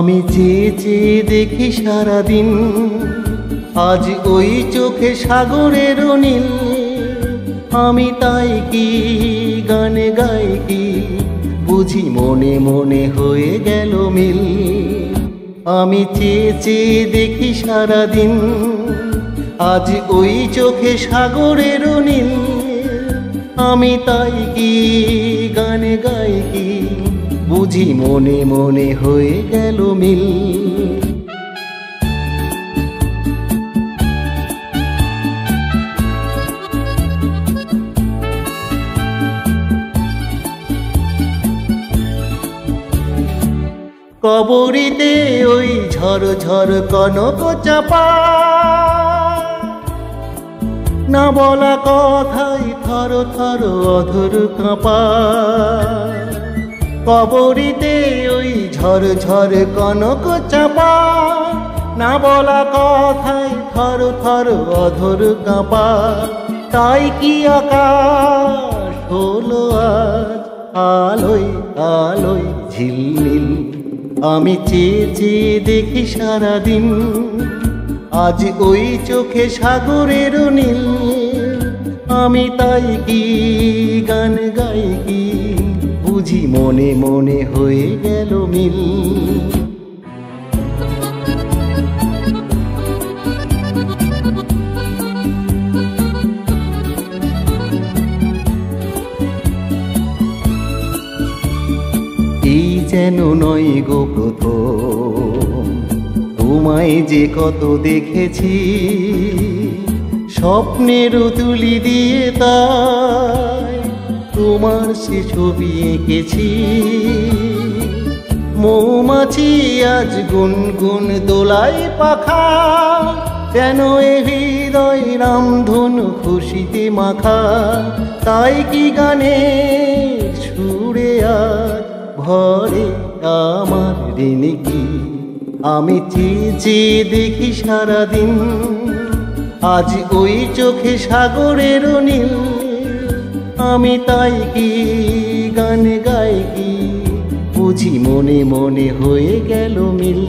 আমি চেয়ে চেয়ে দেখি সারাদিন, আজ ওই চোখে সাগরের নীল। আমি তাই কি গানে গাই কি, বুঝি মনে মনে হয়ে গেল মিল। আমি চেয়ে চেয়ে দেখি সারাদিন, আজ ওই চোখে সাগরের নীল। আমি তাই কি গানে গাই কি, বুঝি মনে মনে হয়ে গেল মিল। কবরীতে ওই ঝড় ঝড় কনক চাপা, না বলা কথাই থর থর অধর কাঁপা। কবরীতে ওই ঝড় ঝড় কনক চাপা, না বলা কথাই থর থর অধর কাঁপা। তাই কি আকাশ হলো আজ আলোয় আলোয় ঝিলমিল। আমি চেয়ে চেয়ে দেখি সারাদিন, আজ ওই চোখে সাগরের নীল। আমি তাই কি গান গাই কি, বুঝি মনে মনে হয়ে গেল মিল। এই যেন নয় গো প্রথম, তোমায় যে কত দেখেছি, স্বপ্নের তুলি দিয়ে তাই তোমার সে ছবি এঁকেছি। মৌমাছি আজ গুনগুন দোলায় পাখা, যেন এ হৃদয় রামধনু খুশিতে মাখা। তাই কি গানে সুরে আজ ভরে আমার ঋণ কি। আমি চেয়ে চেয়ে দেখি সারাদিন, আজ ওই চোখে সাগরের নীল। আমি তাই কি গান গাই কি, বুঝি মনে মনে হয়ে গেল মিল।